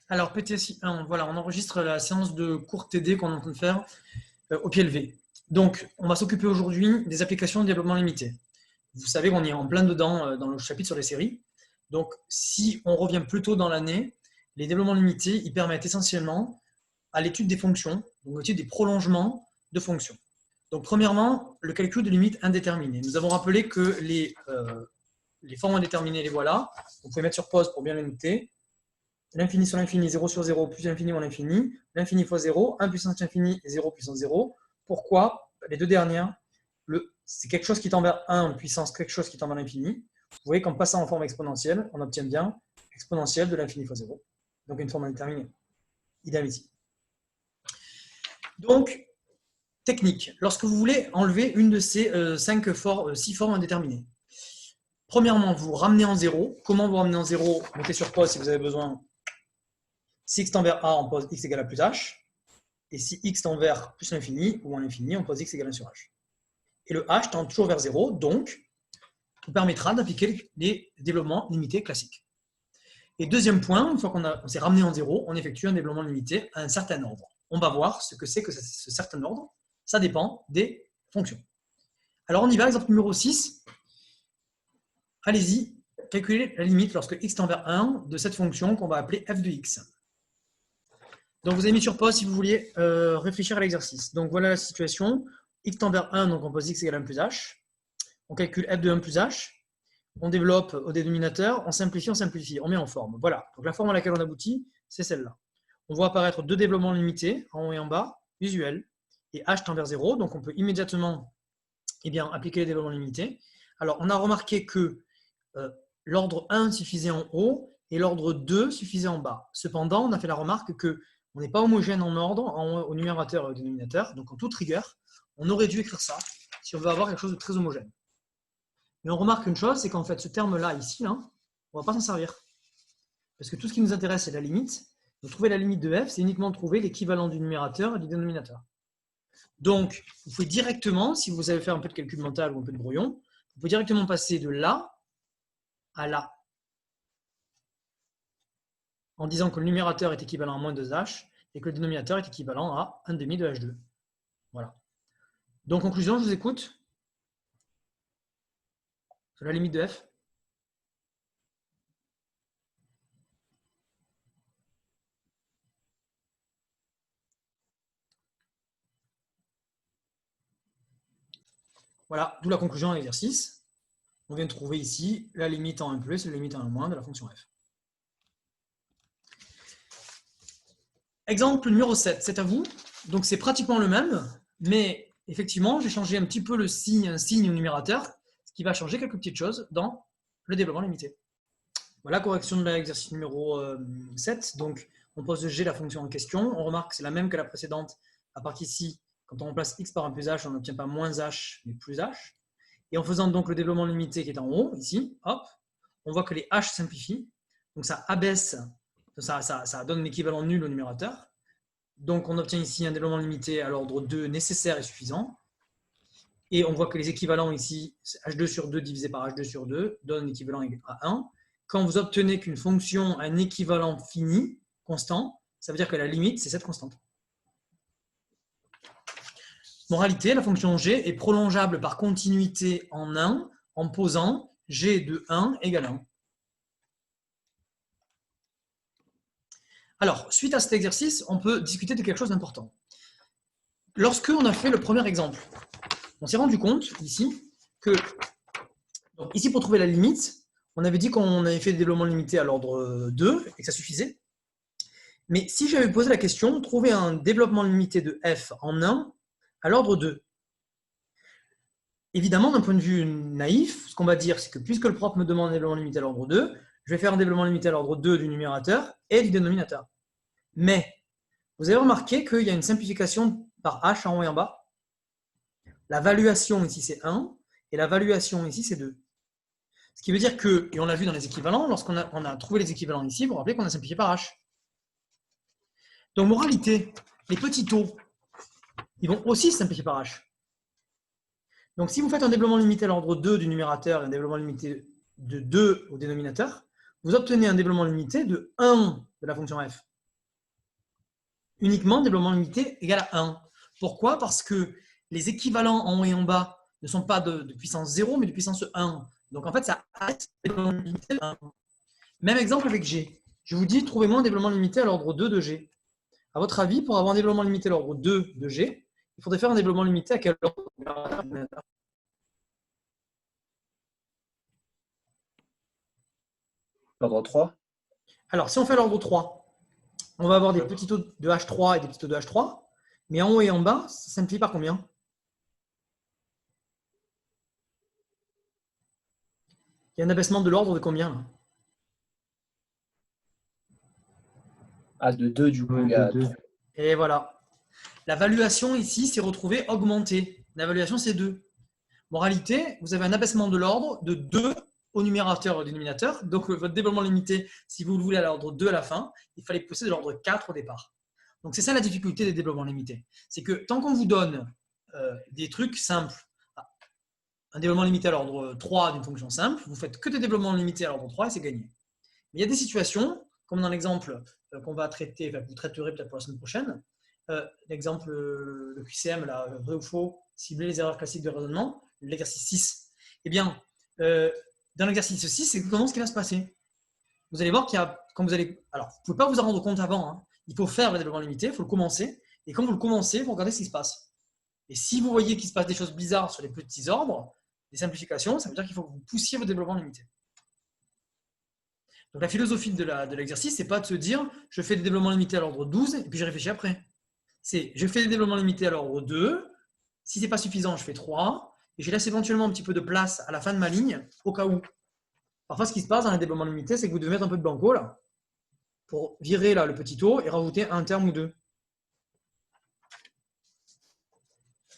Alors, PTSI 1, voilà, on enregistre la séance de cours TD qu'on est en train de faire au pied levé. Donc, on va s'occuper aujourd'hui des applications de développement limité. Vous savez qu'on est en plein dedans dans le chapitre sur les séries. Donc, si on revient plus tôt dans l'année, les développements limités, ils permettent essentiellement à l'étude des fonctions, donc l'étude des prolongements de fonctions. Donc, premièrement, le calcul de limites indéterminées. Nous avons rappelé que les formes indéterminées, les voilà. Vous pouvez mettre sur pause pour bien les noter. L'infini sur l'infini, 0 sur 0, plus l'infini moins l'infini, l'infini fois 0, 1 puissance infini et 0 puissance 0. Pourquoi? Les deux dernières, c'est quelque chose qui tend vers 1 puissance quelque chose qui tend vers l'infini. Vous voyez qu'en passant en forme exponentielle, on obtient bien exponentielle de l'infini fois 0. Donc une forme indéterminée. Idem ici. Donc, technique. Lorsque vous voulez enlever une de ces 6 formes indéterminées, premièrement, vous ramenez en 0. Comment vous ramenez en 0? Mettez sur pause si vous avez besoin. Si x tend vers a, on pose x égale à plus h. Et si x tend vers plus l'infini ou moins l'infini, on pose x égale à 1 sur h. Et le h tend toujours vers 0, donc vous permettra d'appliquer les développements limités classiques. Et deuxième point, une fois qu'on s'est ramené en 0, on effectue un développement limité à un certain ordre. On va voir ce que c'est que ce certain ordre. Ça dépend des fonctions. Alors on y va, exemple numéro 6. Allez-y, calculez la limite lorsque x tend vers 1 de cette fonction qu'on va appeler f de x. Donc vous avez mis sur pause si vous vouliez réfléchir à l'exercice. Donc voilà la situation. X tend vers 1, donc on pose x égale à 1 plus h. On calcule f de 1 plus h. On développe au dénominateur, on simplifie, on met en forme. Voilà. Donc la forme à laquelle on aboutit, c'est celle-là. On voit apparaître deux développements limités, en haut et en bas, visuels. Et h tend vers 0, donc on peut immédiatement appliquer les développements limités. Alors on a remarqué que l'ordre 1 suffisait en haut et l'ordre 2 suffisait en bas. Cependant, on a fait la remarque que on n'est pas homogène en ordre au numérateur et au dénominateur. Donc, en toute rigueur, on aurait dû écrire ça si on veut avoir quelque chose de très homogène. Mais on remarque une chose, c'est qu'en fait, ce terme-là, ici, là, on ne va pas s'en servir. Parce que tout ce qui nous intéresse, c'est la limite. Donc, trouver la limite de f, c'est uniquement trouver l'équivalent du numérateur et du dénominateur. Donc, vous pouvez directement, si vous avez fait un peu de calcul mental ou un peu de brouillon, vous pouvez directement passer de là à là. En disant que le numérateur est équivalent à moins 2h et que le dénominateur est équivalent à 1,5 de h2. Voilà. Donc, conclusion, je vous écoute. Sur la limite de f. Voilà, d'où la conclusion à l'exercice. On vient de trouver ici la limite en 1 plus et la limite en 1 moins de la fonction f. Exemple numéro 7, c'est à vous. Donc c'est pratiquement le même, mais effectivement, j'ai changé un petit peu un signe au numérateur, ce qui va changer quelques petites choses dans le développement limité. Voilà, correction de l'exercice numéro 7. Donc on pose g la fonction en question. On remarque que c'est la même que la précédente, à part qu'ici, quand on remplace x par un plus h, on n'obtient pas moins h, mais plus h. Et en faisant donc le développement limité qui est en haut, ici, hop, on voit que les h simplifient. Donc ça abaisse, ça donne l'équivalent nul au numérateur. Donc on obtient ici un développement limité à l'ordre 2 nécessaire et suffisant. Et on voit que les équivalents ici, h2 sur 2 divisé par h2 sur 2, donne l'équivalent à 1. Quand vous obtenez qu'une fonction a un équivalent fini, constant, ça veut dire que la limite, c'est cette constante. Moralité, la fonction g est prolongeable par continuité en 1 en posant g de 1 égale 1. Alors, suite à cet exercice, on peut discuter de quelque chose d'important. Lorsque on a fait le premier exemple, on s'est rendu compte ici que, donc ici pour trouver la limite, on avait dit qu'on avait fait des développements limités à l'ordre 2 et que ça suffisait. Mais si j'avais posé la question, trouver un développement limité de f en 1 à l'ordre 2. Évidemment, d'un point de vue naïf, ce qu'on va dire, c'est que puisque le prof me demande un développement limité à l'ordre 2, je vais faire un développement limité à l'ordre 2 du numérateur et du dénominateur. Mais, vous avez remarqué qu'il y a une simplification par h en haut et en bas. La valuation ici, c'est 1, et la valuation ici, c'est 2. Ce qui veut dire que, et on l'a vu dans les équivalents, lorsqu'on a trouvé les équivalents ici, vous vous rappelez qu'on a simplifié par h. Donc, moralité, les petits taux, ils vont aussi se simplifier par h. Donc, si vous faites un développement limité à l'ordre 2 du numérateur et un développement limité de 2 au dénominateur, vous obtenez un développement limité de 1 de la fonction f. uniquement développement limité égale à 1. Pourquoi? Parce que les équivalents en haut et en bas ne sont pas de puissance 0, mais de puissance 1. Donc en fait, ça reste développement limité à 1. Même exemple avec G. Je vous dis, trouvez-moi un développement limité à l'ordre 2 de G. À votre avis, pour avoir un développement limité à l'ordre 2 de G, il faudrait faire un développement limité à quel ordre? L'ordre 3. Alors, si on fait l'ordre 3, on va avoir des petits taux de H3 et des petits taux de H3, mais en haut et en bas, ça simplifie par combien? Il y a un abaissement de l'ordre de combien là? Ah, de 2 du coup, il y a 2. Et voilà. La valuation ici s'est retrouvée augmentée. La valuation, c'est 2. Moralité, vous avez un abaissement de l'ordre de 2 au numérateur et au dénominateur. Donc, votre développement limité, si vous le voulez à l'ordre 2 à la fin, il fallait pousser de l'ordre 4 au départ. Donc, c'est ça la difficulté des développements limités. C'est que tant qu'on vous donne des trucs simples, un développement limité à l'ordre 3 d'une fonction simple, vous faites que des développements limités à l'ordre 3 et c'est gagné. Mais il y a des situations, comme dans l'exemple qu'on va traiter, enfin, que vous traiterez peut-être pour la semaine prochaine, l'exemple, le QCM, là, vrai ou faux, cibler les erreurs classiques de raisonnement, l'exercice 6. Eh bien, dans l'exercice 6, c'est comment ce qui va se passer. Vous allez voir qu'il y a, quand vous allez, alors, vous ne pouvez pas vous en rendre compte avant, hein. Il faut faire le développement limité, il faut le commencer, et quand vous le commencez, vous regardez ce qui se passe. Et si vous voyez qu'il se passe des choses bizarres sur les petits ordres, des simplifications, ça veut dire qu'il faut que vous poussiez vos développements limités. Donc la philosophie de l'exercice, ce n'est pas de se dire je fais des développements limités à l'ordre 12 et puis je réfléchis après. C'est je fais des développements limités à l'ordre 2, si ce n'est pas suffisant, je fais 3, et je laisse éventuellement un petit peu de place à la fin de ma ligne au cas où. Parfois, ce qui se passe dans les développements limités, c'est que vous devez mettre un peu de blanco là, pour virer là, le petit taux et rajouter un terme ou deux.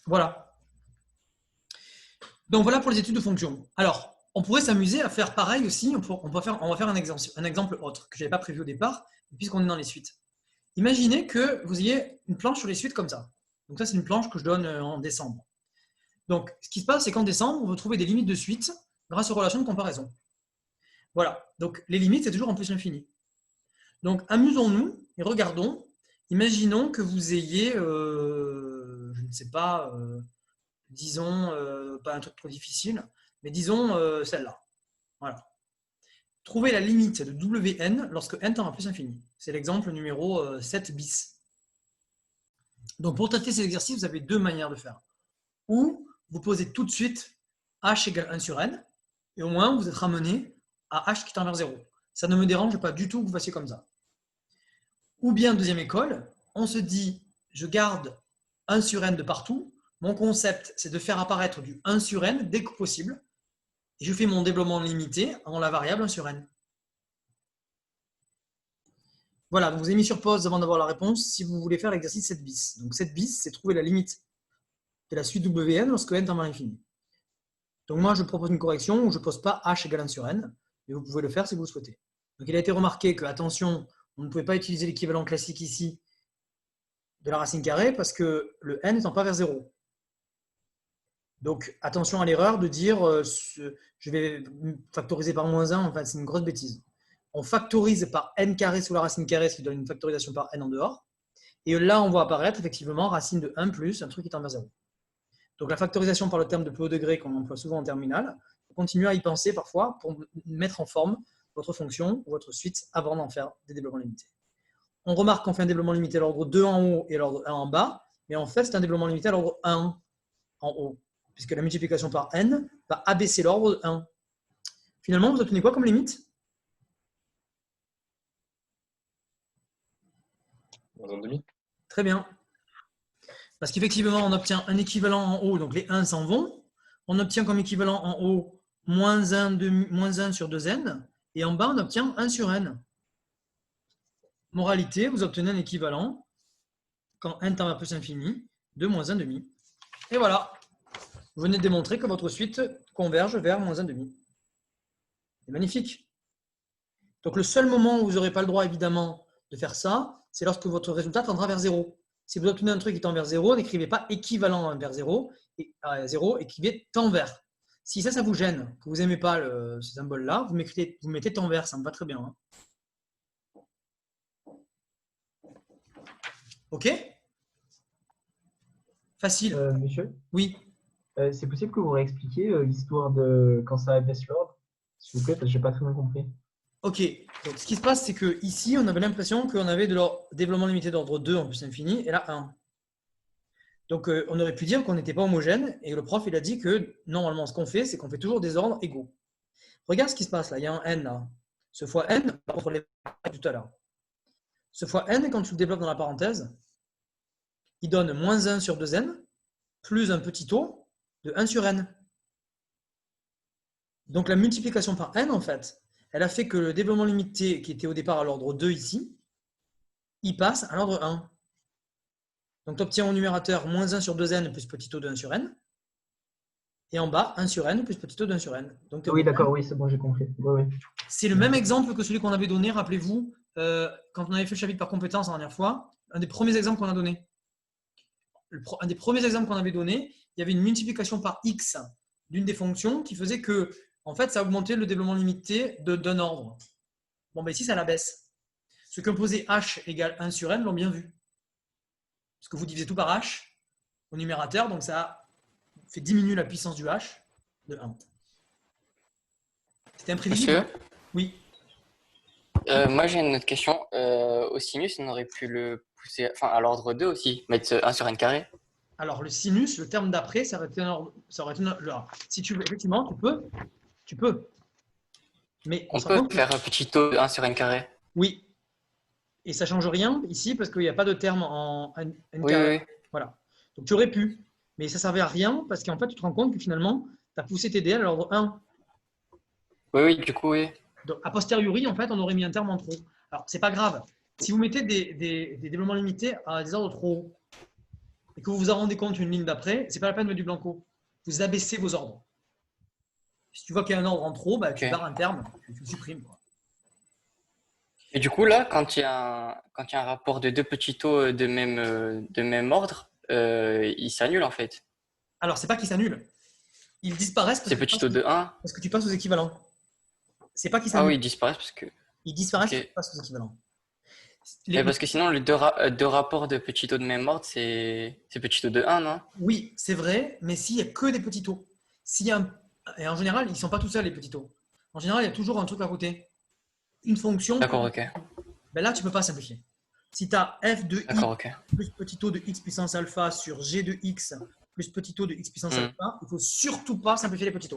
Voilà. Donc voilà pour les études de fonctions. Alors, on pourrait s'amuser à faire pareil aussi. On va faire un exemple autre que je n'avais pas prévu au départ, puisqu'on est dans les suites. Imaginez que vous ayez une planche sur les suites comme ça. Donc ça, c'est une planche que je donne en décembre. Donc, ce qui se passe, c'est qu'en décembre, on va trouver des limites de suite grâce aux relations de comparaison. Voilà. Donc, les limites, c'est toujours en plus l'infini. Donc, amusons-nous et regardons. Imaginons que vous ayez, je ne sais pas, disons, pas un truc trop difficile, mais disons celle-là. Voilà. Trouver la limite de Wn lorsque n tend à plus infini. C'est l'exemple numéro 7 bis. Donc, pour traiter ces exercices, vous avez deux manières de faire. Ou vous posez tout de suite h égale 1 sur n, et au moins vous êtes ramené à h qui tend vers 0. Ça ne me dérange pas du tout que vous fassiez comme ça. Ou bien, deuxième école, on se dit, je garde 1 sur n de partout. Mon concept, c'est de faire apparaître du 1 sur n dès que possible. Et je fais mon développement limité en la variable 1 sur n. Voilà, donc vous avez mis sur pause avant d'avoir la réponse si vous voulez faire l'exercice 7 bis. Donc 7 bis, c'est trouver la limite de la suite Wn lorsque n tend vers l'infini. Donc moi, je propose une correction où je ne pose pas h égale 1 sur n, mais vous pouvez le faire si vous le souhaitez. Donc il a été remarqué que, attention, on ne pouvait pas utiliser l'équivalent classique ici de la racine carrée parce que le n n'étant pas vers 0. Donc attention à l'erreur de dire je vais factoriser par moins 1, enfin c'est une grosse bêtise. On factorise par n carré sous la racine carrée, ce qui donne une factorisation par n en dehors. Et là, on voit apparaître effectivement racine de 1 plus un truc qui tend vers 0. Donc la factorisation par le terme de plus haut degré qu'on emploie souvent en terminale, continuez à y penser parfois pour mettre en forme votre fonction ou votre suite avant d'en faire des développements limités. On remarque qu'on fait un développement limité à l'ordre 2 en haut et à l'ordre 1 en bas, mais en fait c'est un développement limité à l'ordre 1 en haut, puisque la multiplication par n va abaisser l'ordre de 1. Finalement, vous obtenez quoi comme limite? Moins 1,5. Très bien. Parce qu'effectivement, on obtient un équivalent en haut, donc les 1 s'en vont. On obtient comme équivalent en haut moins 1 sur 2n, et en bas, on obtient 1 sur n. Moralité, vous obtenez un équivalent, quand n tend vers plus infini, de moins 1,5. Et voilà. Vous venez de démontrer que votre suite converge vers moins 1,5. C'est magnifique. Donc le seul moment où vous n'aurez pas le droit, évidemment, de faire ça, c'est lorsque votre résultat tendra vers 0. Si vous obtenez un truc qui tend vers 0, n'écrivez pas équivalent vers 0, écrivez tend vers. Si ça vous gêne, que vous n'aimez pas ce symbole-là, vous mettez tend vers, ça me va très bien. Hein. OK? Facile. Monsieur, Oui. c'est possible que vous réexpliquiez l'histoire de quand ça abaisse l'ordre, s'il vous plaît, parce que j'ai pas très bien compris. OK. Donc, ce qui se passe, c'est qu'ici, on avait l'impression qu'on avait de leur développement limité d'ordre 2 en plus infini, et là 1. Donc, on aurait pu dire qu'on n'était pas homogène, et le prof, il a dit que normalement, ce qu'on fait, c'est qu'on fait toujours des ordres égaux. Regarde ce qui se passe là. Il y a un n là. Ce fois n, contre les tout à l'heure. Ce fois n, quand tu le développes dans la parenthèse, il donne moins 1 sur 2n, plus un petit taux de 1 sur n. Donc, la multiplication par n, en fait, elle a fait que le développement limité, qui était au départ à l'ordre 2 ici, il passe à l'ordre 1. Donc, tu obtiens au numérateur moins 1 sur 2n plus petit taux de 1 sur n. Et en bas, 1 sur n plus petit taux de 1 sur n. Donc, Oui, d'accord, oui, c'est bon, j'ai compris. Oui, oui. c'est le même exemple que celui qu'on avait donné, rappelez-vous, quand on avait fait le chapitre par compétence la dernière fois, un des premiers exemples qu'on a donné. Un des premiers exemples qu'on avait donné, il y avait une multiplication par x d'une des fonctions qui faisait que, en fait, ça augmentait le développement limité d'un ordre. Bon, ben ici, ça la baisse. Ce que posait h égale 1 sur n l'ont bien vu. Parce que vous divisez tout par h au numérateur, donc ça fait diminuer la puissance du h de 1. C'était imprévisible. Monsieur, Oui. moi j'ai une autre question. Au sinus, on aurait pu le pousser à l'ordre 2 aussi, mettre 1 sur n carré. Alors, le sinus, le terme d'après, ça aurait été si tu veux, effectivement, tu peux. Mais On se rend peut compte que- faire un petit taux de 1 sur n carré. oui. Et ça ne change rien ici parce qu'il n'y a pas de terme en n Oui, carré. oui. Voilà. Donc, tu aurais pu. Mais ça ne servait à rien parce qu'en fait, tu te rends compte que finalement, tu as poussé tes DL à l'ordre 1. Oui, oui, du coup, oui. Donc, a posteriori, en fait, on aurait mis un terme en trop. Alors, c'est pas grave. Si vous mettez des développements limités à des ordres trop hauts et que vous vous en rendez compte une ligne d'après, c'est pas la peine de mettre du blanco. Vous abaissez vos ordres. Si tu vois qu'il y a un ordre en trop, bah, tu Ok. barres un terme, tu le supprimes. Quoi. Et du coup, là, quand il y a un rapport de deux petits taux de même ordre, il s'annule en fait. Alors, c'est pas qu'ils s'annulent. Ils disparaissent Ces petits taux de 1. parce que tu passes aux équivalents. C'est pas qu'ils Ah oui, s'annulent. ils disparaissent parce que. Ils disparaissent Ok. parce que tu passes aux équivalents. Parce que sinon, les deux rapports de petits taux de même ordre, c'est petits taux de 1, non? Oui, c'est vrai, mais s'il n'y a que des petits taux. Et en général, ils ne sont pas tout seuls, les petits taux. En général, il y a toujours un truc à côté. Une fonction. D'accord, ok. Ben là, tu ne peux pas simplifier. Si tu as f de D'accord, x ok. plus petit taux de x puissance alpha sur g de x plus petit taux de x puissance alpha, il ne faut surtout pas simplifier les petits taux.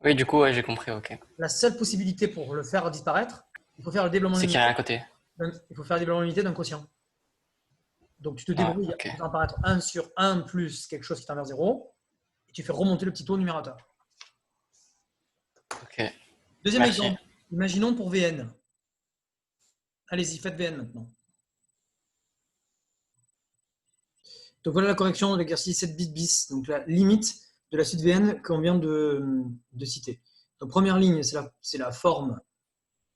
Oui, du coup, ouais, j'ai compris, ok. La seule possibilité pour le faire disparaître, il faut faire le développement C'est qu'il limité. n'y a rien à côté. Il faut faire le développement limité d'un quotient. Donc, tu te débrouilles ok. pour apparaître 1 sur 1 plus quelque chose qui tend vers 0, et tu fais remonter le petit taux au numérateur. Ok. Deuxième Merci. exemple. Imaginons pour Vn. Allez-y, faites Vn maintenant. Donc voilà la correction de l'exercice 7 bits bis, donc la limite de la suite Vn qu'on vient de citer. Donc première ligne, c'est la forme,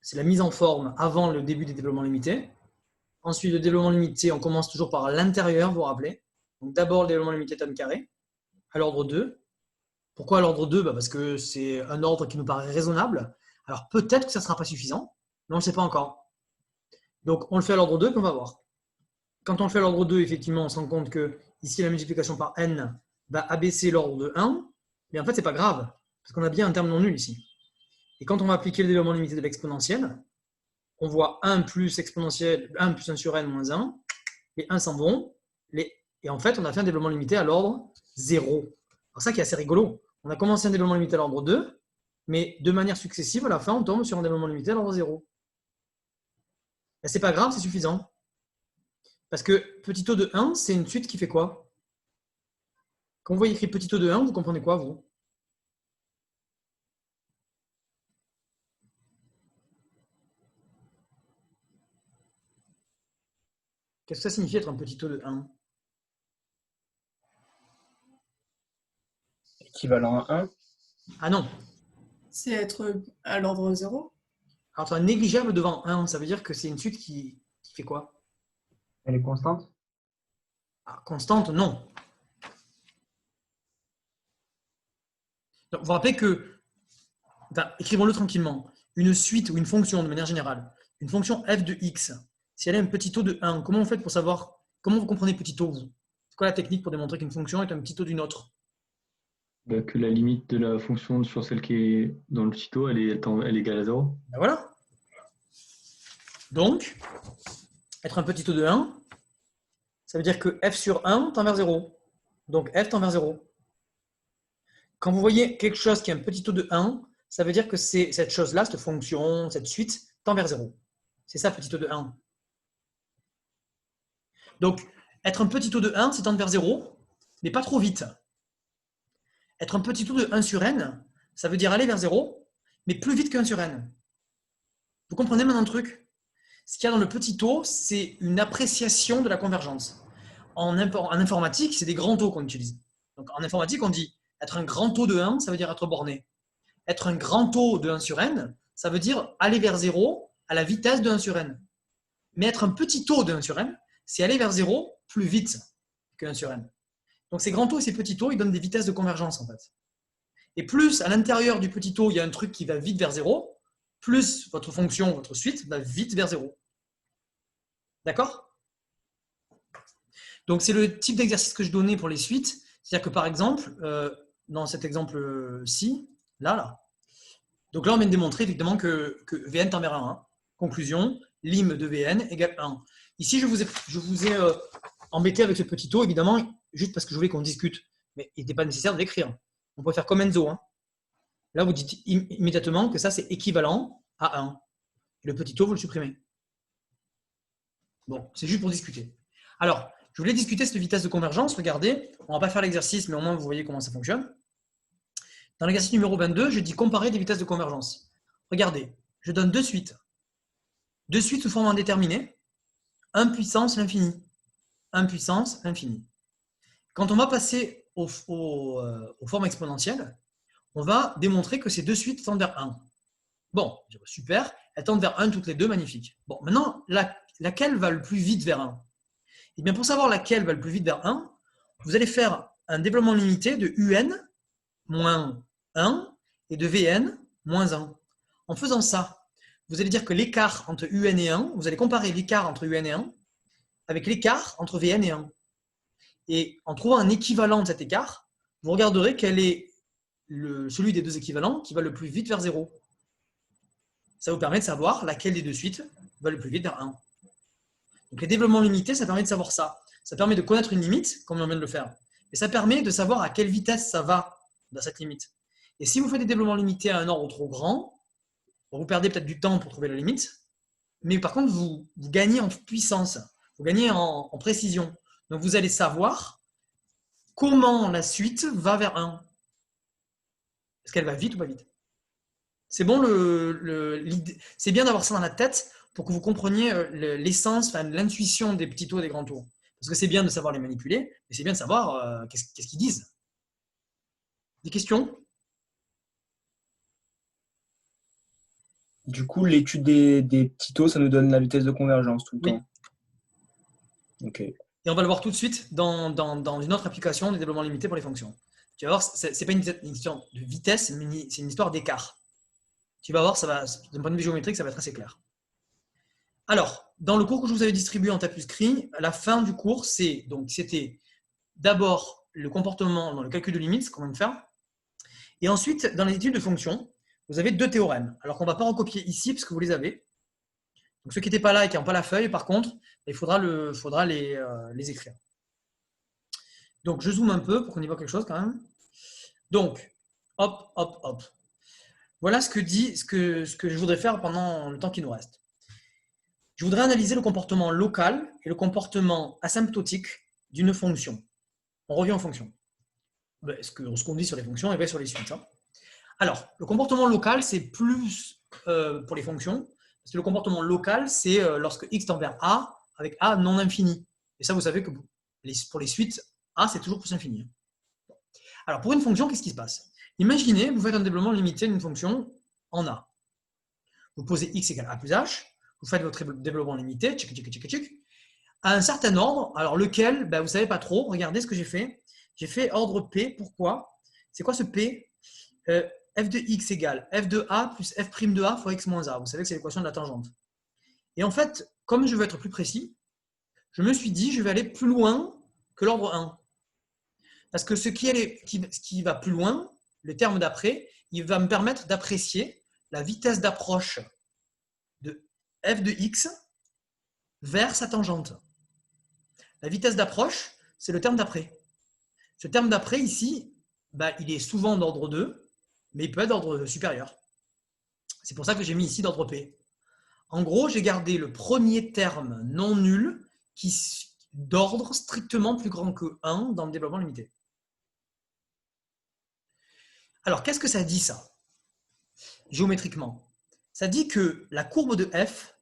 c'est la mise en forme avant le début des développements limités. Ensuite, le développement limité, on commence toujours par l'intérieur, vous vous rappelez. Donc d'abord le développement limité terme carré, à l'ordre 2. Pourquoi à l'ordre 2 ? Parce que c'est un ordre qui nous paraît raisonnable. Alors peut-être que ça ne sera pas suffisant, mais on ne le sait pas encore. Donc on le fait à l'ordre 2, puis on va voir. Quand on le fait à l'ordre 2, effectivement, on se rend compte que ici, la multiplication par n va abaisser l'ordre de 1. Mais en fait, ce n'est pas grave, parce qu'on a bien un terme non nul ici. Et quand on va appliquer le développement limité de l'exponentielle, on voit 1 plus exponentielle, 1 plus 1 sur n moins 1. Les 1 s'en vont. Et en fait, on a fait un développement limité à l'ordre 0. Alors ça qui est assez rigolo. On a commencé un développement limité à l'ordre 2, mais de manière successive, à la fin, on tombe sur un développement limité à l'ordre 0. Ce n'est pas grave, c'est suffisant. Parce que petit taux de 1, c'est une suite qui fait quoi? Quand vous voyez écrit petit taux de 1, vous comprenez quoi, vous? Qu'est-ce que ça signifie être un petit taux de 1? Équivalent à 1. Ah non. C'est être à l'ordre 0. Alors, tu as un négligeable devant 1, ça veut dire que c'est une suite qui fait quoi? Elle est constante? Ah, constante, non. Donc, vous vous rappelez que, enfin, écrivons-le tranquillement, une suite ou une fonction de manière générale, une fonction f de x, si elle a un petit taux de 1, comment vous faites pour savoir, comment vous comprenez petit taux, vous? C'est quoi la technique pour démontrer qu'une fonction est un petit taux d'une autre? Bah, que la limite de la fonction sur celle qui est dans le petit taux, elle est égale à 0. Ben voilà. Donc, être un petit taux de 1, ça veut dire que f sur 1 tend vers 0. Donc f tend vers 0. Quand vous voyez quelque chose qui a un petit taux de 1, ça veut dire que c'est cette chose-là, cette fonction, cette suite, tend vers 0. C'est ça, petit taux de 1. Donc, être un petit taux de 1, c'est tendre vers 0, mais pas trop vite. Être un petit taux de 1 sur n, ça veut dire aller vers 0, mais plus vite qu'un sur n. Vous comprenez maintenant le truc? Ce qu'il y a dans le petit taux, c'est une appréciation de la convergence. En informatique, c'est des grands taux qu'on utilise. Donc, en informatique, on dit être un grand taux de 1, ça veut dire être borné. Être un grand taux de 1 sur n, ça veut dire aller vers 0 à la vitesse de 1 sur n. Mais être un petit taux de 1 sur n, c'est aller vers 0 plus vite que 1 sur n. Donc ces grands taux et ces petits taux, ils donnent des vitesses de convergence en fait. Et plus à l'intérieur du petit taux, il y a un truc qui va vite vers 0, plus votre fonction, votre suite, va vite vers 0. D'accord? Donc c'est le type d'exercice que je donnais pour les suites. C'est-à-dire que par exemple, dans cet exemple-ci, là. Donc là, on vient de démontrer effectivement que Vn tend vers 1. Conclusion, lim de Vn égale 1. Ici, je vous ai embêté avec ce petit taux, évidemment, juste parce que je voulais qu'on discute. Mais il n'était pas nécessaire de l'écrire. On peut faire comme Enzo. Hein. Là, vous dites immédiatement que ça, c'est équivalent à 1. Et le petit taux, vous le supprimez. Bon, c'est juste pour discuter. Alors, je voulais discuter cette vitesse de convergence. Regardez, on ne va pas faire l'exercice, mais au moins, vous voyez comment ça fonctionne. Dans l'exercice numéro 22, je dis comparer des vitesses de convergence. Regardez, je donne deux suites. Deux suites sous forme indéterminée. 1 puissance l'infini. 1 puissance l'infini. Quand on va passer aux formes exponentielles, on va démontrer que ces deux suites tendent vers 1. Bon, super, elles tendent vers 1 toutes les deux, magnifique. Bon, maintenant, laquelle va le plus vite vers 1? Eh bien, pour savoir laquelle va le plus vite vers 1, vous allez faire un développement limité de un moins 1 et de Vn moins 1. En faisant ça, vous allez dire que l'écart entre un et 1, vous allez comparer l'écart entre un et 1 avec l'écart entre Vn et 1. Et en trouvant un équivalent de cet écart, vous regarderez quel est celui des deux équivalents qui va le plus vite vers 0. Ça vous permet de savoir laquelle des deux suites va le plus vite vers 1. Donc les développements limités, ça permet de savoir ça. Ça permet de connaître une limite, comme on vient de le faire. Et ça permet de savoir à quelle vitesse ça va dans cette limite. Et si vous faites des développements limités à un ordre trop grand, vous perdez peut-être du temps pour trouver la limite, mais par contre, vous gagnez en puissance, vous gagnez en précision. Donc, vous allez savoir comment la suite va vers 1. Est-ce qu'elle va vite ou pas vite? C'est bon, c'est bien d'avoir ça dans la tête pour que vous compreniez l'essence, l'intuition des petits taux et des grands taux. Parce que c'est bien de savoir les manipuler, mais c'est bien de savoir qu'est-ce qu'ils disent. Des questions? Du coup, l'étude des petits taux, ça nous donne la vitesse de convergence tout le temps. Ok. Et on va le voir tout de suite dans une autre application des développements limités pour les fonctions. Tu vas voir, ce n'est pas une histoire de vitesse, c'est une histoire d'écart. Tu vas voir, d'un point de vue géométrique, ça va être assez clair. Alors, dans le cours que je vous avais distribué en tapuscrit, à la fin du cours, c'était d'abord le comportement dans le calcul de limites, comment le faire. Et ensuite, dans les études de fonctions, vous avez deux théorèmes. Alors qu'on ne va pas recopier ici, parce que vous les avez. Donc, ceux qui n'étaient pas là et qui n'ont pas la feuille, par contre, il faudra les écrire. Donc, je zoome un peu pour qu'on y voit quelque chose quand même. Donc, hop, hop, hop. Voilà ce que je voudrais faire pendant le temps qui nous reste. Je voudrais analyser le comportement local et le comportement asymptotique d'une fonction. On revient aux fonctions. Ce qu'on dit sur les fonctions est vrai sur les suites. Hein. Alors, le comportement local, c'est plus pour les fonctions. Parce que le comportement local, c'est lorsque x tend vers a avec a non infini. Et ça, vous savez que pour les suites, a, c'est toujours plus infini. Alors, pour une fonction, qu'est-ce qui se passe? Imaginez, vous faites un développement limité d'une fonction en a. Vous posez x égale a plus h, vous faites votre développement limité, à un certain ordre, alors lequel, vous ne savez pas trop, regardez ce que j'ai fait. J'ai fait ordre P, pourquoi? C'est quoi ce P? F de x égale f de a plus f' de a fois x moins a. Vous savez que c'est l'équation de la tangente. Et en fait, comme je veux être plus précis, je me suis dit, je vais aller plus loin que l'ordre 1. Parce que ce qui va plus loin, le terme d'après, il va me permettre d'apprécier la vitesse d'approche de f de x vers sa tangente. La vitesse d'approche, c'est le terme d'après. Ce terme d'après, ici, il est souvent d'ordre 2, mais il peut être d'ordre supérieur. C'est pour ça que j'ai mis ici d'ordre P. En gros, j'ai gardé le premier terme non nul d'ordre strictement plus grand que 1 dans le développement limité. Alors, qu'est-ce que ça dit, ça, géométriquement? Ça dit que la courbe de f,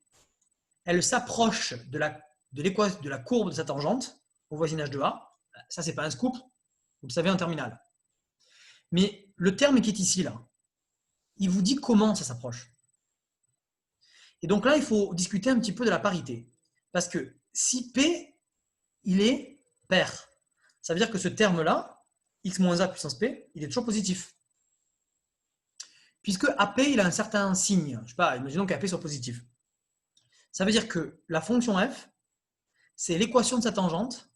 elle s'approche de la courbe de sa tangente au voisinage de A. Ça, ce n'est pas un scoop, vous le savez en terminale. Mais le terme qui est ici, là, il vous dit comment ça s'approche. Et donc là, il faut discuter un petit peu de la parité. Parce que si P, il est pair, ça veut dire que ce terme-là, x moins a puissance P, il est toujours positif. Puisque AP, il a un certain signe. Je ne sais pas, imaginons qu'AP soit positif. Ça veut dire que la fonction f, c'est l'équation de sa tangente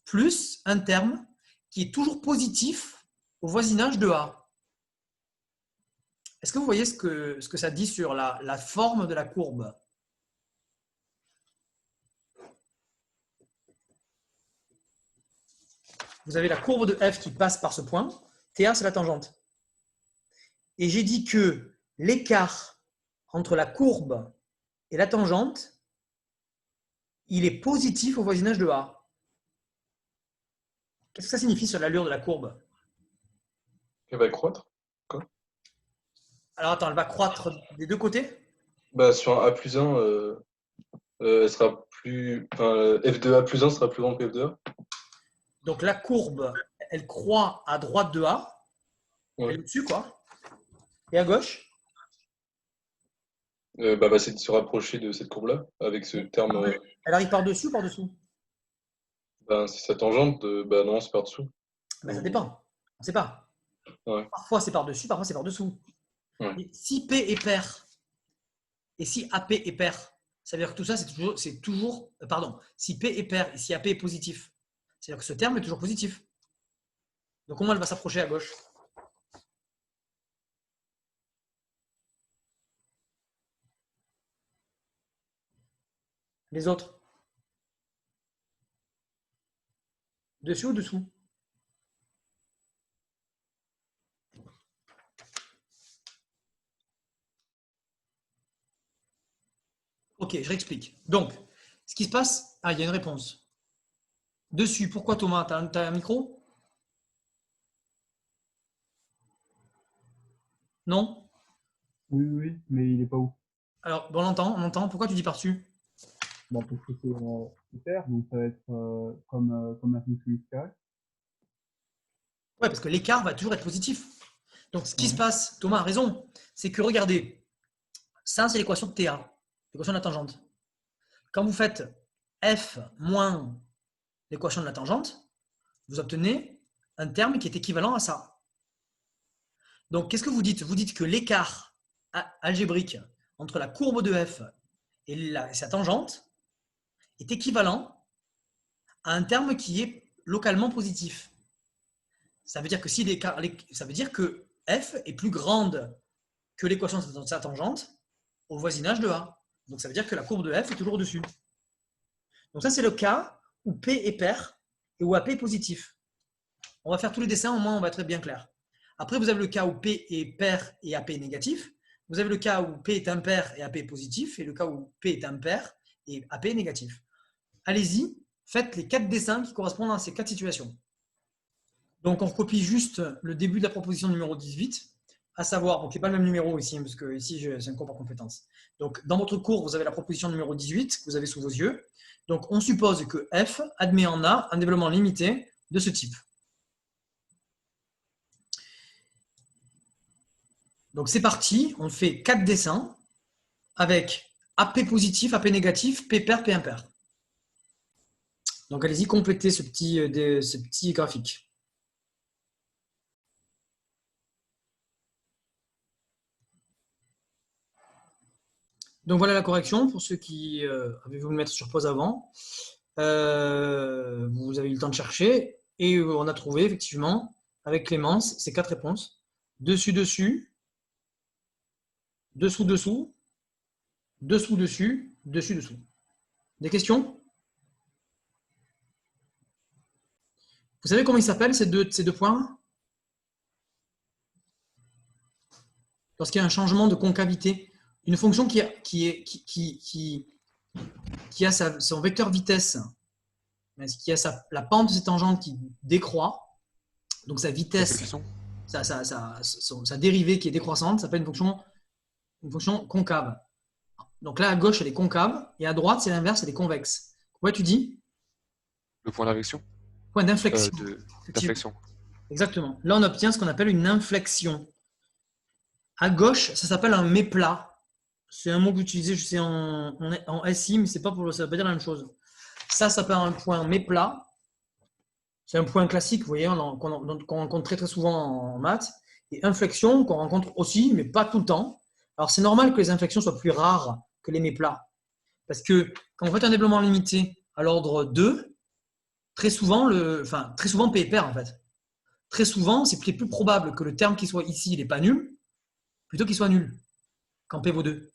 plus un terme qui est toujours positif au voisinage de A. Est-ce que vous voyez ce que ça dit sur la forme de la courbe? Vous avez la courbe de f qui passe par ce point. TA, c'est la tangente. Et j'ai dit que l'écart entre la courbe et la tangente, il est positif au voisinage de A. Qu'est-ce que ça signifie sur l'allure de la courbe? Elle va croître. Alors attends, elle va croître des deux côtés? Sur un A plus 1, elle sera plus. Enfin, f de A plus 1 sera plus grand que f de A. Donc la courbe, elle croît à droite de A. Ouais. Elle est au-dessus, quoi. Et à gauche? C'est de se rapprocher de cette courbe-là, avec ce terme. Elle arrive par-dessus ou par-dessous? Si sa tangente, non, c'est par-dessous. Ça dépend. On ne sait pas. Ouais. Parfois c'est par-dessus, parfois c'est par-dessous. Ouais. Et si P est pair, et si AP est pair, ça veut dire que tout ça, c'est toujours pardon, si P est pair et si AP est positif, c'est-à-dire que ce terme est toujours positif. Donc comment elle va s'approcher à gauche? Les autres? Dessus ou dessous? Ok, je réexplique. Donc, ce qui se passe, il y a une réponse. Dessus, pourquoi Thomas? Tu as un micro? Non? Oui, mais il n'est pas où? Alors, on entend. Pourquoi tu dis par-dessus? Parce que c'est pair, donc ça va être comme la fonction x carré. Ouais, parce que l'écart va toujours être positif. Donc, ce qui se Ouais. passe, Thomas a raison, c'est que regardez, ça, c'est l'équation de TA, l'équation de la tangente. Quand vous faites f moins l'équation de la tangente, vous obtenez un terme qui est équivalent à ça. Donc, qu'est-ce que vous dites? Vous dites que l'écart algébrique entre la courbe de f et sa tangente est équivalent à un terme qui est localement positif. Ça veut dire que ça veut dire que f est plus grande que l'équation de sa tangente au voisinage de A. Donc ça veut dire que la courbe de f est toujours au-dessus. Donc ça, c'est le cas où P est pair et où AP est positif. On va faire tous les dessins, au moins on va être bien clair. Après, vous avez le cas où P est pair et AP est négatif. Vous avez le cas où P est impair et AP est positif. Et le cas où P est impair et AP est négatif. Allez-y, faites les 4 dessins qui correspondent à ces 4 situations. Donc, on recopie juste le début de la proposition numéro 18, à savoir, donc il n'y a pas le même numéro ici, parce que ici, c'est un cours par compétence. Donc, dans votre cours, vous avez la proposition numéro 18 que vous avez sous vos yeux. Donc, on suppose que F admet en A un développement limité de ce type. Donc, c'est parti. On fait 4 dessins avec AP positif, AP négatif, P pair, P impair. Donc, allez-y, complétez ce petit graphique. Donc voilà la correction pour ceux qui avaient voulu mettre sur pause avant. Vous avez eu le temps de chercher et on a trouvé effectivement avec Clémence ces 4 réponses. Dessus, dessus, dessous, dessous, dessous, dessus, dessus, dessous. Des questions? Vous savez comment ils s'appellent ces deux points? Lorsqu'il y a un changement de concavité, une fonction qui a son vecteur vitesse, qui a la pente de cette tangente qui décroît, donc sa vitesse, sa dérivée qui est décroissante, ça s'appelle une fonction concave. Donc là, à gauche, elle est concave, et à droite, c'est l'inverse, elle est convexe. Ouais, tu dis? Le point d'inflexion. Point d'inflexion. D'inflexion. Exactement. Là, on obtient ce qu'on appelle une inflexion. À gauche, ça s'appelle un méplat. C'est un mot que j'utilisais, je sais, en SI, mais ça ne veut pas dire la même chose. Ça s'appelle un point méplat. C'est un point classique, vous voyez, qu'on rencontre très très souvent en maths. Et inflexion, qu'on rencontre aussi, mais pas tout le temps. Alors, c'est normal que les inflexions soient plus rares que les méplats. Parce que quand vous faites un développement limité à l'ordre 2, très souvent P est pair en fait. Très souvent, c'est plus probable que le terme qui soit ici, il n'est pas nul, plutôt qu'il soit nul, quand P vaut 2.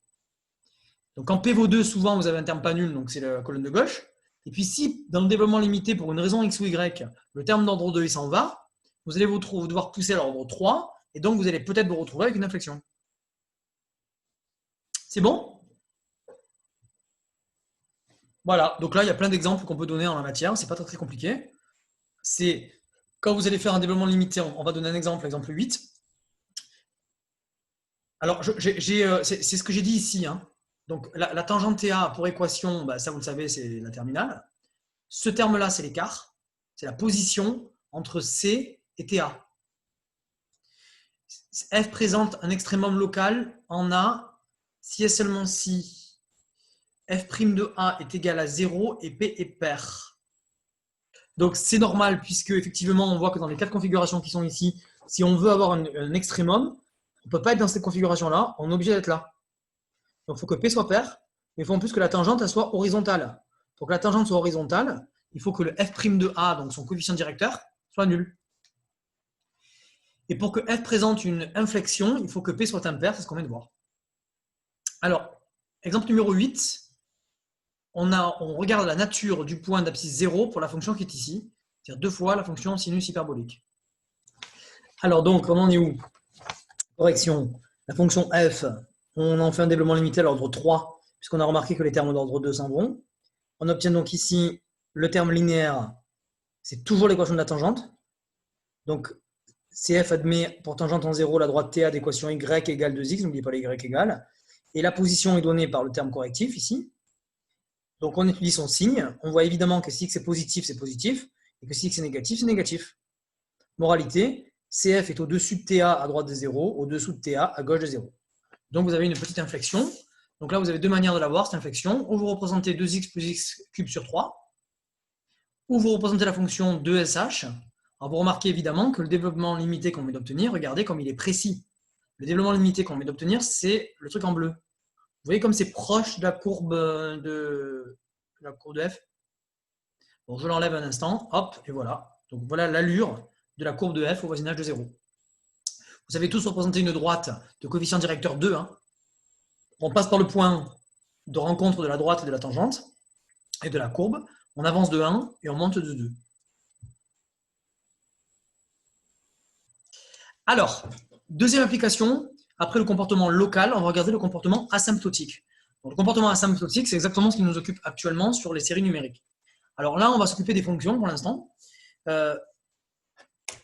Donc quand P vaut 2, souvent vous avez un terme pas nul, donc c'est la colonne de gauche. Et puis si, dans le développement limité, pour une raison X ou Y, le terme d'ordre 2 il s'en va, vous allez devoir pousser à l'ordre 3, et donc vous allez peut-être vous retrouver avec une inflexion. C'est bon? Voilà, donc là il y a plein d'exemples qu'on peut donner en la matière, c'est pas très, très compliqué. C'est quand vous allez faire un développement limité, on va donner un exemple, l'exemple 8. Alors, c'est ce que j'ai dit ici. Hein. Donc, la tangente TA pour équation, bah, ça vous le savez, c'est la terminale. Ce terme-là, c'est l'écart. C'est la position entre C et TA. F présente un extrémum local en A si et seulement si f' de A est égal à 0 et P est pair. Donc, c'est normal puisque, effectivement, on voit que dans les 4 configurations qui sont ici, si on veut avoir un extrémum, on ne peut pas être dans cette configuration-là, on est obligé d'être là. Donc, il faut que P soit pair, mais il faut en plus que la tangente elle soit horizontale. Pour que la tangente soit horizontale, il faut que le f' de A, donc son coefficient directeur, soit nul. Et pour que f présente une inflexion, il faut que P soit impair, c'est ce qu'on vient de voir. Alors, exemple numéro 8, on regarde la nature du point d'abscisse 0 pour la fonction qui est ici, c'est-à-dire 2 fois la fonction sinus hyperbolique. Alors donc, on en est où? Correction, la fonction f, on en fait un développement limité à l'ordre 3, puisqu'on a remarqué que les termes d'ordre 2 s'en vont. On obtient donc ici le terme linéaire, c'est toujours l'équation de la tangente. Donc, CF admet pour tangente en 0 la droite TA d'équation y égale 2x, n'oubliez pas les y égales. Et la position est donnée par le terme correctif ici. Donc, on étudie son signe. On voit évidemment que si x est positif, c'est positif. Et que si x est négatif, c'est négatif. Moralité, CF est au-dessus de TA à droite de 0, au-dessous de TA à gauche de 0. Donc, vous avez une petite inflexion. Donc là, vous avez deux manières de la voir, cette inflexion. Ou vous représentez 2x plus x cube sur 3, ou vous représentez la fonction 2SH. Alors, vous remarquez évidemment que le développement limité qu'on vient d'obtenir, regardez comme il est précis. Le développement limité qu'on vient d'obtenir, c'est le truc en bleu. Vous voyez comme c'est proche de la courbe de f. Bon, je l'enlève un instant, hop, et voilà. Donc voilà l'allure de la courbe de f au voisinage de 0. Vous savez tous représenter une droite de coefficient directeur 2. Hein. On passe par le point de rencontre de la droite et de la tangente et de la courbe. On avance de 1 et on monte de 2. Alors, deuxième application, après le comportement local, on va regarder le comportement asymptotique. Donc, le comportement asymptotique, c'est exactement ce qui nous occupe actuellement sur les séries numériques. Alors là, on va s'occuper des fonctions pour l'instant.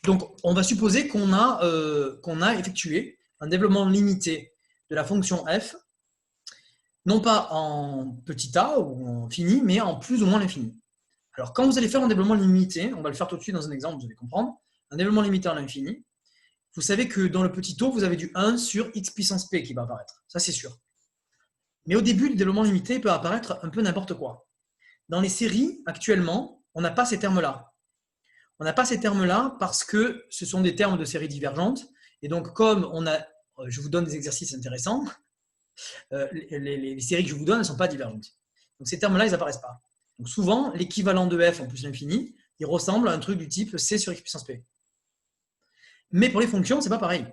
Donc, on va supposer qu'on a effectué un développement limité de la fonction f, non pas en petit a ou en fini, mais en plus ou moins l'infini. Alors, quand vous allez faire un développement limité, on va le faire tout de suite dans un exemple, vous allez comprendre, un développement limité en infini, vous savez que dans le petit o, vous avez du 1 sur x puissance p qui va apparaître. Ça, c'est sûr. Mais au début, le développement limité peut apparaître un peu n'importe quoi. Dans les séries, actuellement, on n'a pas ces termes-là. On n'a pas ces termes-là parce que ce sont des termes de séries divergentes. Et donc, comme on a, je vous donne des exercices intéressants, les séries que je vous donne ne sont pas divergentes. Donc ces termes-là, ils n'apparaissent pas. Donc souvent, l'équivalent de f en plus l'infini, il ressemble à un truc du type c sur x puissance p. Mais pour les fonctions, ce n'est pas pareil.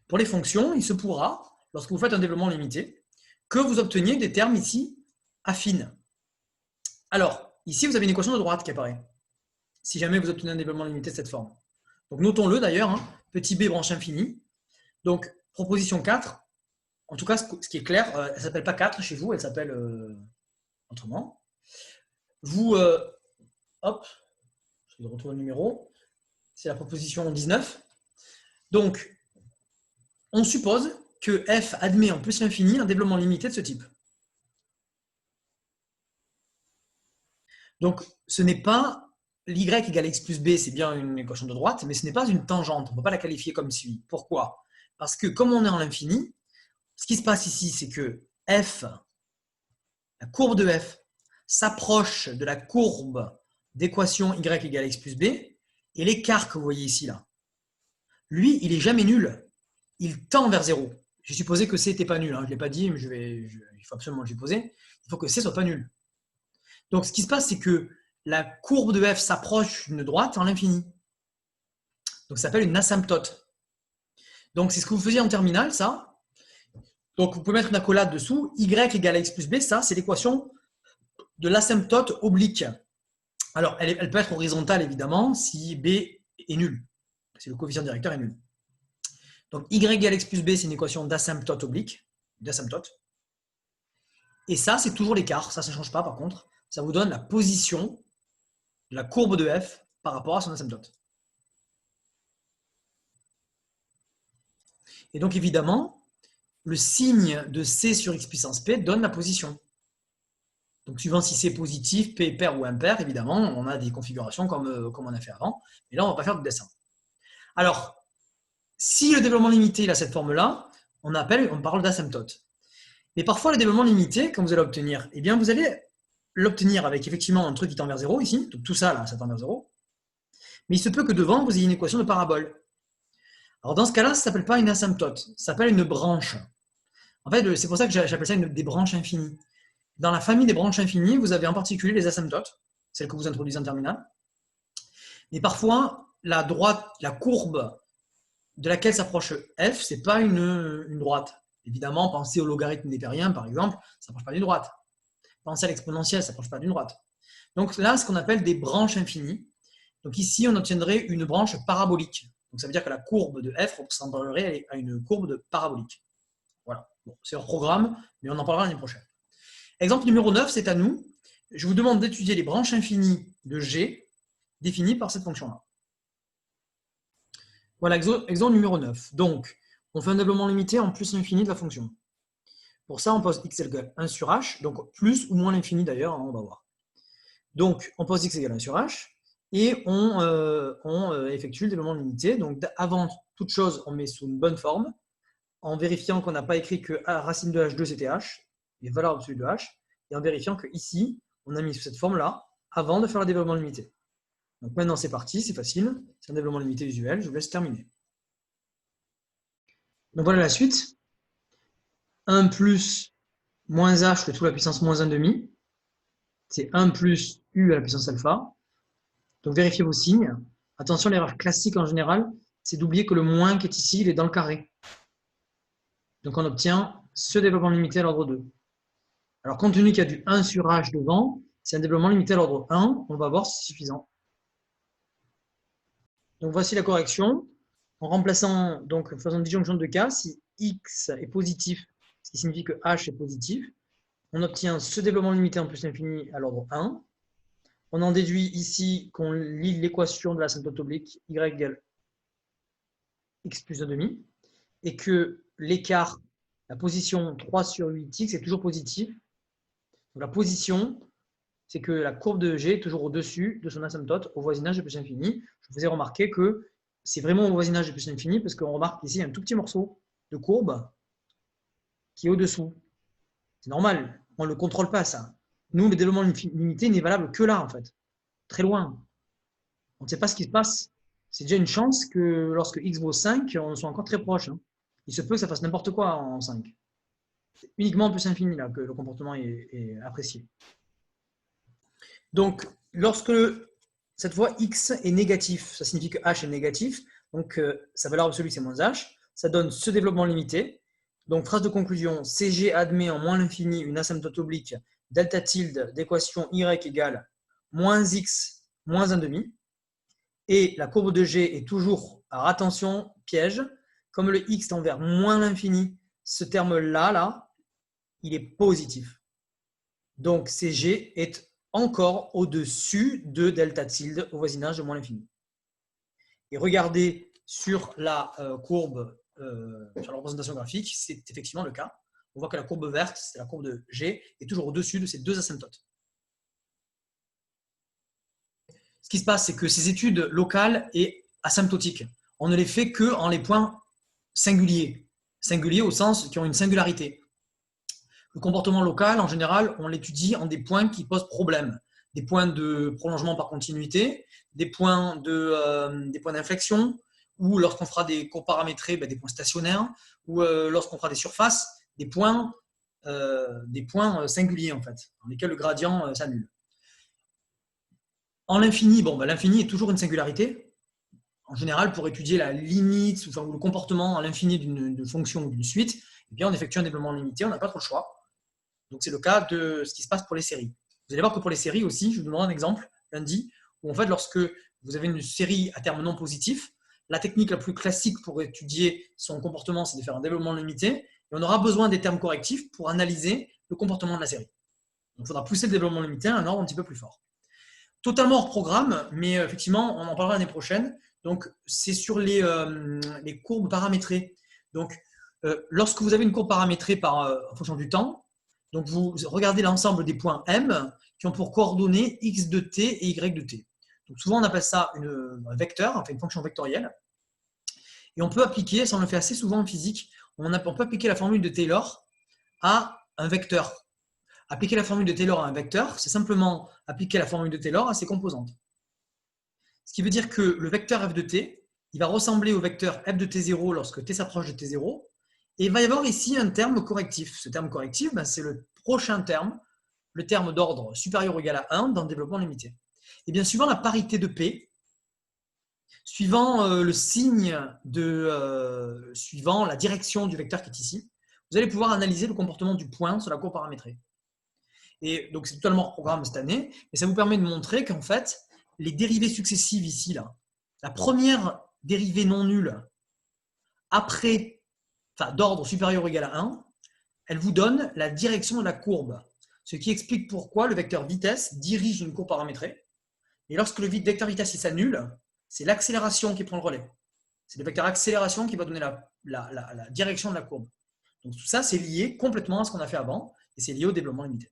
Pour les fonctions, il se pourra, lorsque vous faites un développement limité, que vous obteniez des termes ici affines. Alors, ici, vous avez une équation de droite qui apparaît, si jamais vous obtenez un développement limité de cette forme. Donc notons-le d'ailleurs, hein, petit b branche infinie. Donc, proposition 4, en tout cas, ce qui est clair, elle ne s'appelle pas 4 chez vous, elle s'appelle autrement. Vous, hop, je vais retrouver le numéro, c'est la proposition 19. Donc, on suppose que f admet en plus l'infini un développement limité de ce type. Donc, ce n'est pas l'y égale x plus b, c'est bien une équation de droite, mais ce n'est pas une tangente, on ne peut pas la qualifier comme suit. Pourquoi? Parce que comme on est en l'infini, ce qui se passe ici, c'est que f, la courbe de f, s'approche de la courbe d'équation y égale x plus b, et l'écart que vous voyez ici, là, lui, il n'est jamais nul. Il tend vers 0. J'ai supposé que C n'était pas nul. Hein. Je ne l'ai pas dit, mais il faut absolument le supposer. Il faut que C ne soit pas nul. Donc, ce qui se passe, c'est que la courbe de f s'approche d'une droite en l'infini. Donc, ça s'appelle une asymptote. Donc, c'est ce que vous faisiez en terminale, ça. Donc, vous pouvez mettre une accolade dessous. Y égale à x plus b, ça, c'est l'équation de l'asymptote oblique. Alors, elle peut être horizontale, évidemment, si b est nul. Si le coefficient directeur est nul. Donc, y égale x plus b, c'est une équation d'asymptote oblique, d'asymptote. Et ça, c'est toujours l'écart. Ça ne change pas, par contre. Ça vous donne la position de la courbe de f par rapport à son asymptote. Et donc, évidemment, le signe de c sur x puissance p donne la position. Donc, suivant si c'est positif, p pair ou impair, évidemment, on a des configurations comme on a fait avant. Mais là, on ne va pas faire de dessin. Alors, si le développement limité il a cette forme-là, on parle d'asymptote. Mais parfois, le développement limité, quand vous allez l'obtenir, eh bien, vous allez l'obtenir avec effectivement un truc qui tend vers 0 ici. Donc, tout ça, là, ça tend vers 0. Mais il se peut que devant, vous ayez une équation de parabole. Alors, dans ce cas-là, ça ne s'appelle pas une asymptote. Ça s'appelle une branche. En fait, c'est pour ça que j'appelle ça des branches infinies. Dans la famille des branches infinies, vous avez en particulier les asymptotes, celles que vous introduisez en terminale. Mais parfois, la courbe de laquelle s'approche f, ce n'est pas une droite. Évidemment, pensez au logarithme népérien, par exemple, ça n'approche pas d'une droite. Pensez à l'exponentielle, ça n'approche pas d'une droite. Donc là, ce qu'on appelle des branches infinies. Donc ici, on obtiendrait une branche parabolique. Donc ça veut dire que la courbe de f ressemblerait à une courbe de parabolique. Voilà. Bon, c'est hors programme, mais on en parlera l'année prochaine. Exemple numéro 9, c'est à nous. Je vous demande d'étudier les branches infinies de G définies par cette fonction-là. Voilà, exemple numéro 9. Donc, on fait un développement limité en plus l'infini de la fonction. Pour ça, on pose x égale 1 sur h, donc plus ou moins l'infini d'ailleurs, hein, on va voir. Donc, on pose x égale 1 sur h, et on effectue le développement limité. Donc, avant toute chose, on met sous une bonne forme, en vérifiant qu'on n'a pas écrit que racine de h2, c'était h, les valeurs absolues de h, et en vérifiant que ici, on a mis sous cette forme-là, avant de faire le développement limité. Donc maintenant, c'est parti, c'est facile. C'est un développement limité usuel. Je vous laisse terminer. Donc voilà la suite. 1 plus moins h, le tout à la puissance moins 1,5. C'est 1 plus u à la puissance alpha. Donc vérifiez vos signes. Attention, l'erreur classique en général, c'est d'oublier que le moins qui est ici, il est dans le carré. Donc on obtient ce développement limité à l'ordre 2. Alors compte tenu qu'il y a du 1 sur h devant, c'est un développement limité à l'ordre 1. On va voir si c'est suffisant. Donc voici la correction. En remplaçant, donc en faisant une disjonction de cas, si x est positif, ce qui signifie que h est positif, on obtient ce développement limité en plus l'infini à l'ordre 1. On en déduit ici qu'on lit l'équation de l'asymptote oblique y égale x plus 1,5 et que l'écart, la position 3 sur 8x est toujours positive. Donc la position, c'est que la courbe de G est toujours au-dessus de son asymptote au voisinage de plus l'infini. Je vous ai remarqué que c'est vraiment au voisinage de plus l'infini parce qu'on remarque ici un tout petit morceau de courbe qui est au-dessous. C'est normal, on ne le contrôle pas ça. Nous, le développement limité n'est valable que là en fait, très loin. On ne sait pas ce qui se passe. C'est déjà une chance que lorsque x vaut 5, on soit encore très proche. Hein. Il se peut que ça fasse n'importe quoi en 5. C'est uniquement en plus infini là, que le comportement est apprécié. Donc, lorsque cette fois x est négatif, ça signifie que h est négatif, donc sa valeur absolue c'est moins h, ça donne ce développement limité. Donc, phrase de conclusion, CG admet en moins l'infini une asymptote oblique delta tilde d'équation y égale moins x moins 1,5. Et la courbe de G est toujours, alors attention, piège, comme le x tend vers moins l'infini, ce terme-là, là, il est positif. Donc, CG est encore au-dessus de delta tilde au voisinage de moins l'infini. Et regardez sur la courbe, sur la représentation graphique, c'est effectivement le cas. On voit que la courbe verte, c'est la courbe de G, est toujours au-dessus de ces deux asymptotes. Ce qui se passe, c'est que ces études locales et asymptotiques, on ne les fait qu'en les points singuliers. Singuliers au sens qui ont une singularité. Le comportement local, en général, on l'étudie en des points qui posent problème. Des points de prolongement par continuité, des points d'inflexion, ou lorsqu'on fera des courbes paramétrées, des points stationnaires, ou lorsqu'on fera des surfaces, des points singuliers, en fait, dans lesquels le gradient s'annule. En l'infini, l'infini est toujours une singularité. En général, pour étudier la limite ou le comportement à l'infini d'une fonction ou d'une suite, eh bien, on effectue un développement limité, on n'a pas trop le choix. Donc, c'est le cas de ce qui se passe pour les séries. Vous allez voir que pour les séries aussi, je vous donnerai un exemple lundi, où en fait, lorsque vous avez une série à terme non positif, la technique la plus classique pour étudier son comportement, c'est de faire un développement limité, et on aura besoin des termes correctifs pour analyser le comportement de la série. Donc, il faudra pousser le développement limité à un ordre un petit peu plus fort. Totalement hors programme, mais effectivement, on en parlera l'année prochaine. Donc, c'est sur les courbes paramétrées. Donc, lorsque vous avez une courbe paramétrée en fonction du temps, donc vous regardez l'ensemble des points M qui ont pour coordonnées x de t et y de t. Donc, souvent, on appelle ça un vecteur, enfin une fonction vectorielle. Et on peut appliquer, ça on le fait assez souvent en physique, on peut appliquer la formule de Taylor à un vecteur. Appliquer la formule de Taylor à un vecteur, c'est simplement appliquer la formule de Taylor à ses composantes. Ce qui veut dire que le vecteur f de t, il va ressembler au vecteur f de t0 lorsque t s'approche de t0. Et il va y avoir ici un terme correctif. Ce terme correctif, c'est le prochain terme, le terme d'ordre supérieur ou égal à 1 dans le développement limité. Et bien, suivant la parité de p, suivant le signe suivant la direction du vecteur qui est ici, vous allez pouvoir analyser le comportement du point sur la courbe paramétrée. Et donc, c'est totalement hors programme cette année, et ça vous permet de montrer qu'en fait, les dérivées successives ici, là, la première dérivée non nulle d'ordre supérieur ou égal à 1, elle vous donne la direction de la courbe, ce qui explique pourquoi le vecteur vitesse dirige une courbe paramétrée. Et lorsque le vecteur vitesse s'annule, c'est l'accélération qui prend le relais. C'est le vecteur accélération qui va donner la direction de la courbe. Donc tout ça, c'est lié complètement à ce qu'on a fait avant, et c'est lié au développement limité.